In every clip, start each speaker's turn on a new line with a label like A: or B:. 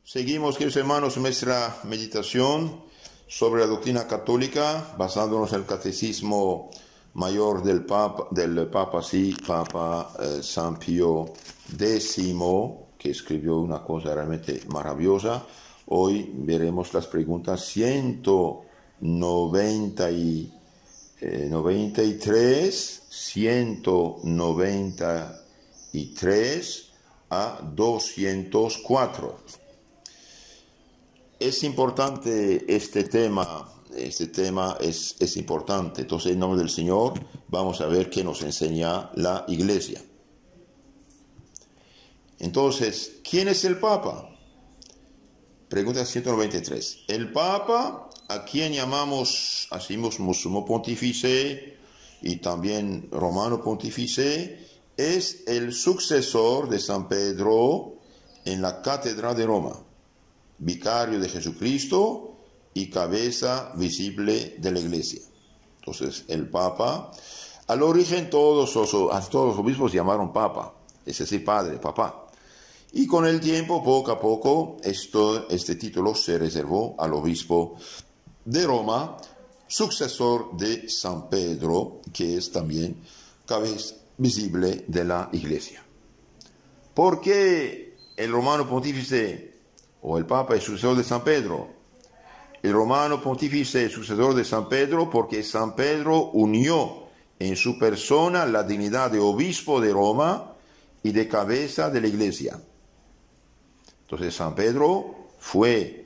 A: Seguimos, queridos hermanos, nuestra meditación sobre la doctrina católica, basándonos en el Catecismo Mayor del Papa San Pío X, que escribió una cosa realmente maravillosa. Hoy veremos las preguntas 193 a 204. Es importante este tema es importante. Entonces, en nombre del Señor, vamos a ver qué nos enseña la Iglesia. Entonces, ¿quién es el Papa? Pregunta 193. El Papa, a quien llamamos, así sumo pontífice y también romano pontífice, es el sucesor de San Pedro en la Catedral de Roma, vicario de Jesucristo y cabeza visible de la Iglesia. Entonces, el Papa, al origen todos los obispos llamaron Papa, es decir, Padre, Papá. Y con el tiempo, poco a poco, este título se reservó al obispo de Roma, sucesor de San Pedro, que es también cabeza visible de la Iglesia. ¿Por qué el romano pontífice o el Papa es sucesor de San Pedro? El romano pontífice es sucesor de San Pedro porque San Pedro unió en su persona la dignidad de obispo de Roma y de cabeza de la Iglesia. Entonces San Pedro fue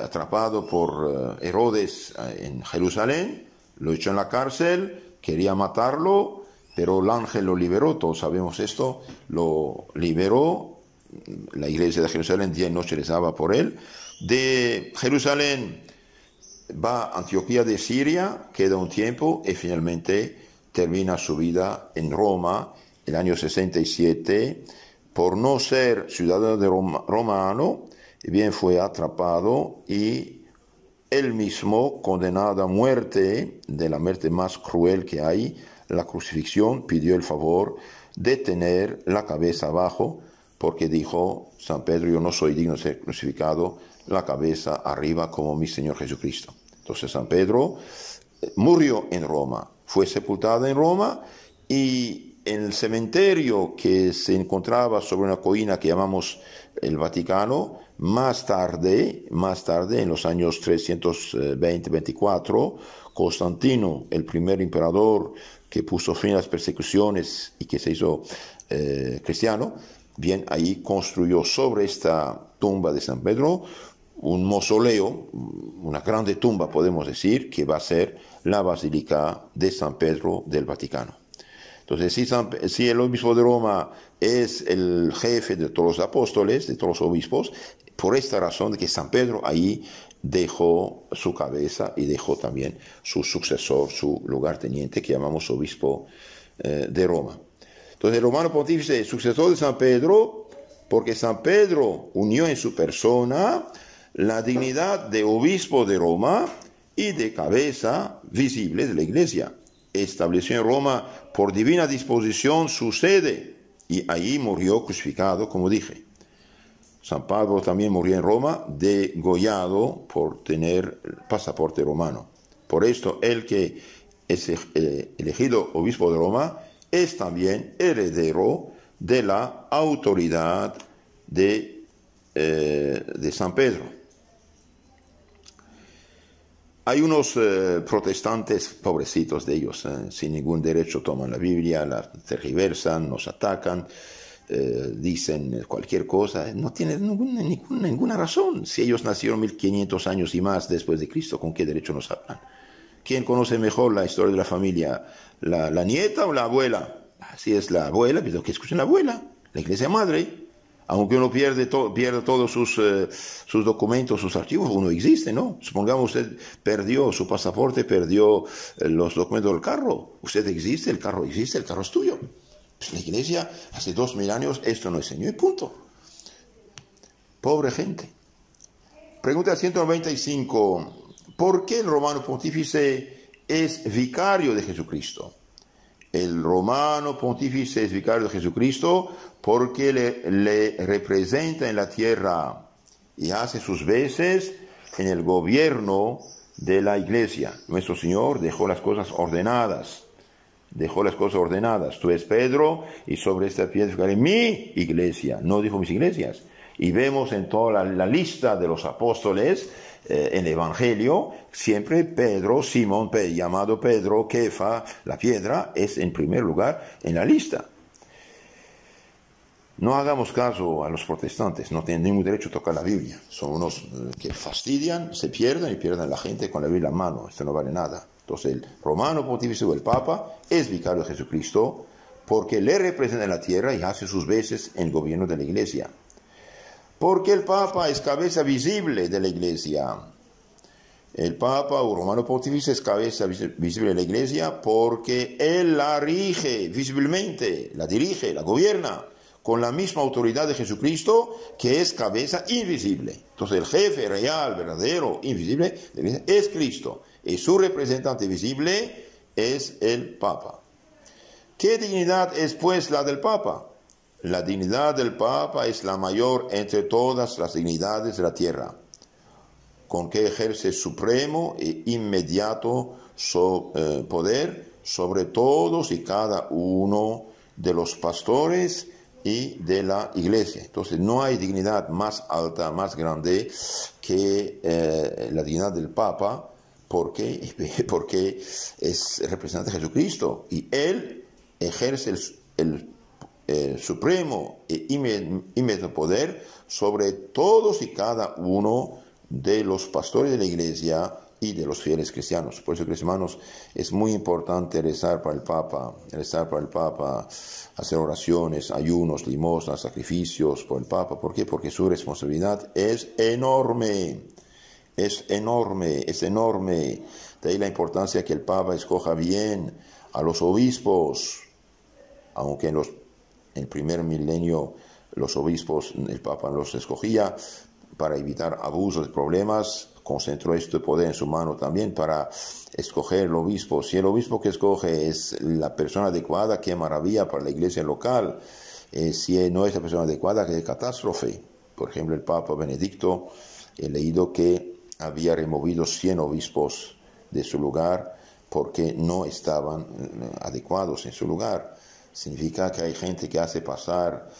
A: atrapado por Herodes en Jerusalén, lo echó en la cárcel, quería matarlo, pero el ángel lo liberó, todos sabemos esto, lo liberó. La iglesia de Jerusalén día y noche rezaba por él. De Jerusalén va a Antioquía de Siria, queda un tiempo y finalmente termina su vida en Roma, el año 67. Por no ser ciudadano de romano, bien fue atrapado y él mismo condenado a muerte, de la muerte más cruel que hay, la crucifixión, pidió el favor de tener la cabeza abajo, porque dijo San Pedro, yo no soy digno de ser crucificado, la cabeza arriba como mi Señor Jesucristo. Entonces San Pedro murió en Roma, fue sepultado en Roma y en el cementerio que se encontraba sobre una colina que llamamos el Vaticano, más tarde, en los años 320-24, Constantino, el primer emperador que puso fin a las persecuciones y que se hizo cristiano, bien, ahí construyó sobre esta tumba de San Pedro un mausoleo, una grande tumba, podemos decir, que va a ser la Basílica de San Pedro del Vaticano. Entonces, si el obispo de Roma es el jefe de todos los apóstoles, de todos los obispos, por esta razón de que San Pedro ahí dejó su cabeza y dejó también su sucesor, su lugarteniente, que llamamos obispo de Roma. Entonces, el romano pontífice es sucesor de San Pedro porque San Pedro unió en su persona la dignidad de obispo de Roma y de cabeza visible de la Iglesia. Estableció en Roma por divina disposición su sede y allí murió crucificado, como dije. San Pablo también murió en Roma, degollado por tener pasaporte romano. Por esto, el que es elegido obispo de Roma es también heredero de la autoridad de San Pedro. Hay unos protestantes, pobrecitos de ellos, sin ningún derecho toman la Biblia, la tergiversan, nos atacan, dicen cualquier cosa, no tienen ninguna razón. Si ellos nacieron 1500 años y más después de Cristo, ¿con qué derecho nos hablan? ¿Quién conoce mejor la historia de la familia? ¿La nieta o la abuela? Si es la abuela, pido que escuchen la abuela, la iglesia madre. Aunque uno pierde todos sus documentos, sus archivos, uno existe, ¿no? Supongamos usted perdió su pasaporte, perdió los documentos del carro. Usted existe, el carro existe, el carro es tuyo. Pues la iglesia, hace 2000 años, esto no enseñó y punto. Pobre gente. Pregunta 195. ¿Por qué el romano pontífice es vicario de Jesucristo? El romano pontífice es vicario de Jesucristo porque le representa en la tierra y hace sus veces en el gobierno de la iglesia. Nuestro Señor dejó las cosas ordenadas. Dejó las cosas ordenadas. Tú eres Pedro y sobre esta piedra fijaré mi iglesia. No dijo mis iglesias. Y vemos en toda la lista de los apóstoles en el Evangelio, siempre Pedro, Simón, llamado Pedro, Kefa, la piedra, es en primer lugar en la lista. No hagamos caso a los protestantes, no tienen ningún derecho a tocar la Biblia. Son unos que fastidian, se pierden y pierden la gente con la Biblia en mano. Esto no vale nada. Entonces el romano pontífice o el Papa es vicario de Jesucristo porque le representa en la tierra y hace sus veces en el gobierno de la iglesia. Porque el Papa es cabeza visible de la iglesia. El Papa o romano pontífice es cabeza visible de la iglesia porque él la rige visiblemente, la dirige, la gobierna con la misma autoridad de Jesucristo, que es cabeza invisible. Entonces el jefe real, verdadero, invisible de la iglesia es Cristo. Y su representante visible es el Papa. ¿Qué dignidad es pues la del Papa? La dignidad del Papa es la mayor entre todas las dignidades de la tierra, con que ejerce supremo e inmediato poder sobre todos y cada uno de los pastores y de la iglesia. Entonces no hay dignidad más alta, más grande que la dignidad del Papa. ¿Por qué? Porque es representante de Jesucristo y él ejerce el supremo e inmediato poder sobre todos y cada uno de los pastores de la iglesia y de los fieles cristianos. Por eso, hermanos, es muy importante rezar para el Papa, hacer oraciones, ayunos, limosnas, sacrificios por el Papa. ¿Por qué? Porque su responsabilidad es enorme. Es enorme. De ahí la importancia que el Papa escoja bien a los obispos, aunque en el primer milenio los obispos, el Papa los escogía para evitar abusos, problemas, concentró este poder en su mano también para escoger el obispo. Si el obispo que escoge es la persona adecuada, qué maravilla para la iglesia local. Si no es la persona adecuada, qué catástrofe. Por ejemplo, el Papa Benedicto, he leído que había removido 100 obispos de su lugar porque no estaban adecuados en su lugar. Significa que hay gente que hace pasar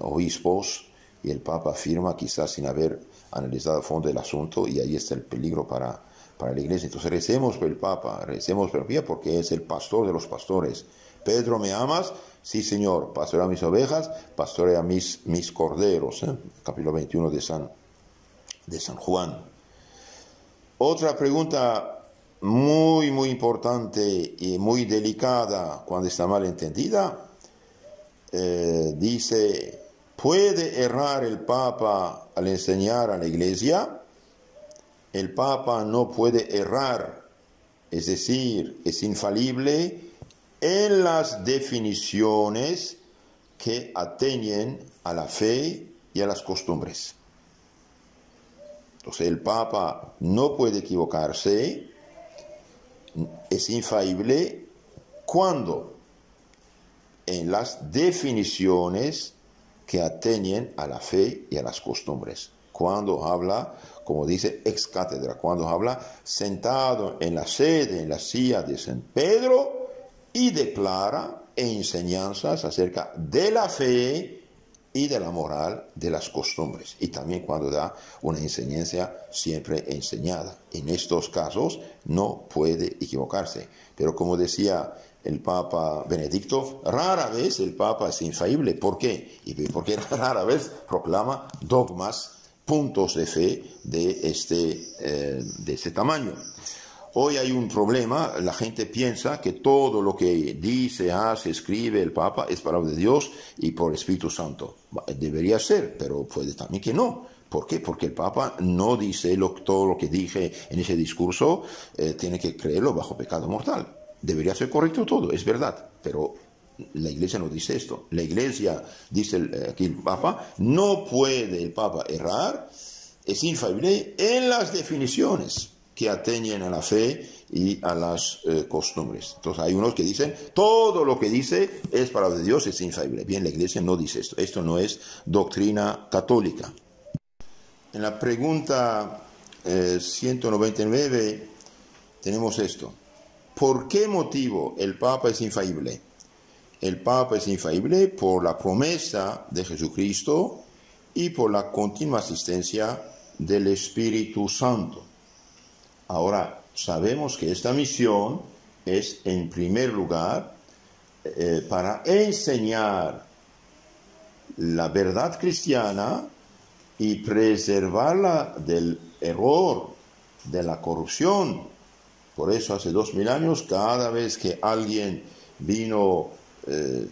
A: obispos y el Papa afirma quizás sin haber analizado a fondo el asunto, y ahí está el peligro para la iglesia. Entonces recemos por el Papa, recemos por el Papa porque es el pastor de los pastores. Pedro, ¿me amas? Sí, Señor. Pastorea mis ovejas, pastorea mis corderos. Capítulo 21 de San Juan. Otra pregunta muy importante y muy delicada cuando está mal entendida, dice: ¿puede errar el Papa al enseñar a la iglesia? El Papa no puede errar, es decir, es infalible en las definiciones que atañen a la fe y a las costumbres. Entonces el Papa no puede equivocarse, es infalible cuando en las definiciones que atañen a la fe y a las costumbres. Cuando habla, como dice ex cátedra, cuando habla sentado en la sede, en la silla de San Pedro, y declara enseñanzas acerca de la fe y de la moral de las costumbres. Y también cuando da una enseñanza siempre enseñada. En estos casos no puede equivocarse. Pero como decía el Papa Benedicto, rara vez el Papa es infalible. ¿Por qué? Porque rara vez proclama dogmas, puntos de fe de este tamaño. Hoy hay un problema, la gente piensa que todo lo que dice, hace, escribe el Papa es palabra de Dios y por Espíritu Santo. Debería ser, pero puede también que no. ¿Por qué? Porque el Papa no dice todo lo que dije en ese discurso, tiene que creerlo bajo pecado mortal. Debería ser correcto todo, es verdad, pero la Iglesia no dice esto. La Iglesia, dice aquí el Papa, no puede el Papa errar, es infalible en las definiciones que atañen a la fe y a las costumbres. Entonces hay unos que dicen, todo lo que dice es palabra de Dios, es infalible. Bien, la Iglesia no dice esto. Esto no es doctrina católica. En la pregunta 199 tenemos esto. ¿Por qué motivo el Papa es infalible? El Papa es infalible por la promesa de Jesucristo y por la continua asistencia del Espíritu Santo. Ahora, sabemos que esta misión es, en primer lugar, para enseñar la verdad cristiana y preservarla del error, de la corrupción. Por eso hace 2000 años, cada vez que alguien vino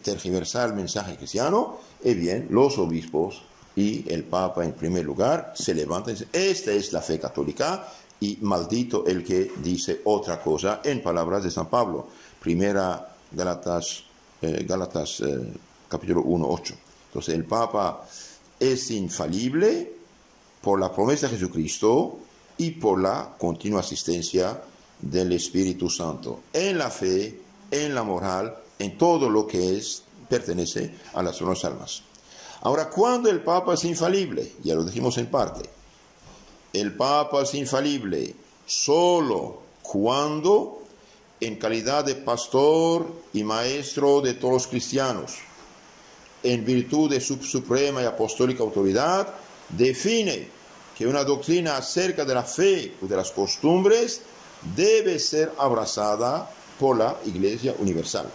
A: tergiversar el mensaje cristiano, bien, los obispos y el Papa en primer lugar se levantan y dicen, esta es la fe católica y maldito el que dice otra cosa, en palabras de San Pablo. Primera Gálatas capítulo 1, 8. Entonces el Papa es infalible por la promesa de Jesucristo y por la continua asistencia del Espíritu Santo, en la fe, en la moral, en todo lo que pertenece a las buenas almas. Ahora, ¿cuándo el Papa es infalible? Ya lo dijimos en parte. El Papa es infalible solo cuando, en calidad de pastor y maestro de todos los cristianos, en virtud de su suprema y apostólica autoridad, define que una doctrina acerca de la fe o de las costumbres debe ser abrazada por la Iglesia Universal.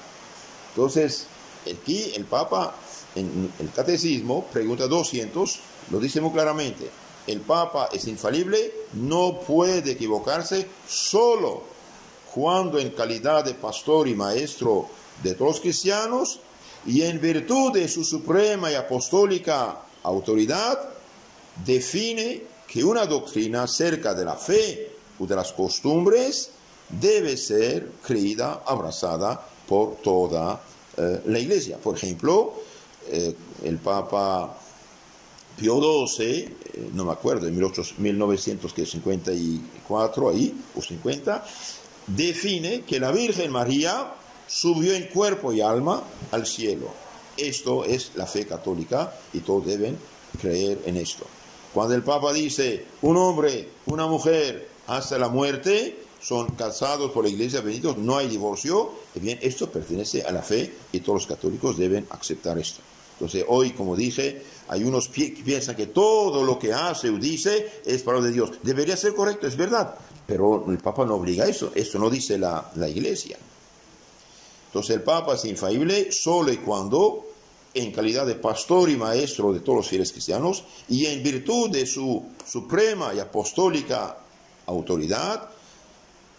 A: Entonces, aquí el Papa, en el Catecismo, pregunta 200, lo dice muy claramente. El Papa es infalible, no puede equivocarse solo cuando en calidad de pastor y maestro de todos los cristianos y en virtud de su suprema y apostólica autoridad define que una doctrina acerca de la fe o de las costumbres debe ser creída, abrazada por toda la Iglesia. Por ejemplo, el Papa Pío XII, no me acuerdo, en 1954 ahí, o 50, define que la Virgen María subió en cuerpo y alma al cielo. Esto es la fe católica y todos deben creer en esto. Cuando el Papa dice, un hombre, una mujer, hasta la muerte, son casados por la Iglesia, benditos, no hay divorcio, bien, esto pertenece a la fe y todos los católicos deben aceptar esto. Entonces, hoy, como dije, hay unos que piensan que todo lo que hace o dice es palabra de Dios. Debería ser correcto, es verdad, pero el Papa no obliga a eso, esto no dice la Iglesia. Entonces, el Papa es infalible solo y cuando, en calidad de pastor y maestro de todos los fieles cristianos, y en virtud de su suprema y apostólica autoridad,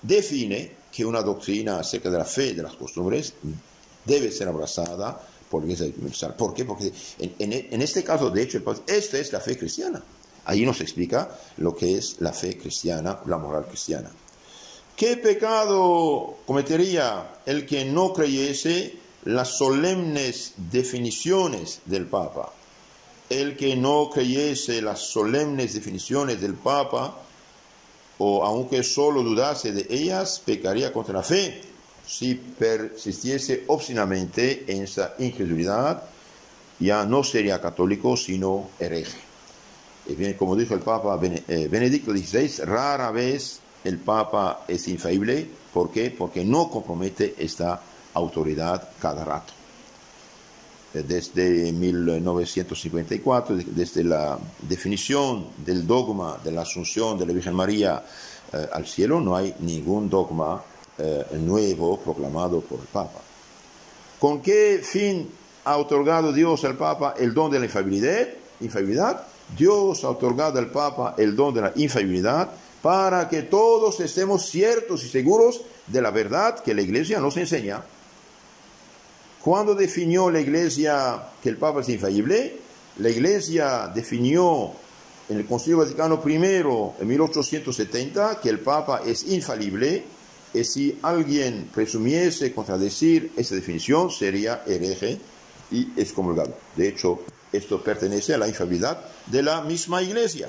A: define que una doctrina acerca de la fe y de las costumbres debe ser abrazada por la Iglesia Universal. ¿Por qué? Porque en este caso, de hecho, esta es la fe cristiana. Ahí nos explica lo que es la fe cristiana, la moral cristiana. ¿Qué pecado cometería el que no creyese las solemnes definiciones del Papa? El que no creyese las solemnes definiciones del Papa, o aunque solo dudase de ellas, pecaría contra la fe, si persistiese obstinadamente en esa incredulidad, ya no sería católico, sino hereje. Y bien, como dijo el Papa Benedicto XVI, rara vez el Papa es infalible. ¿Por qué? Porque no compromete esta autoridad cada rato. Desde 1954, desde la definición del dogma de la Asunción de la Virgen María al cielo, no hay ningún dogma nuevo proclamado por el Papa. ¿Con qué fin ha otorgado Dios al Papa el don de la infalibilidad? Dios ha otorgado al Papa el don de la infalibilidad para que todos estemos ciertos y seguros de la verdad que la Iglesia nos enseña. ¿Cuándo definió la Iglesia que el Papa es infalible? La Iglesia definió en el Concilio Vaticano I, en 1870, que el Papa es infalible, y si alguien presumiese contradecir esa definición, sería hereje y excomulgado. De hecho, esto pertenece a la infalibilidad de la misma Iglesia.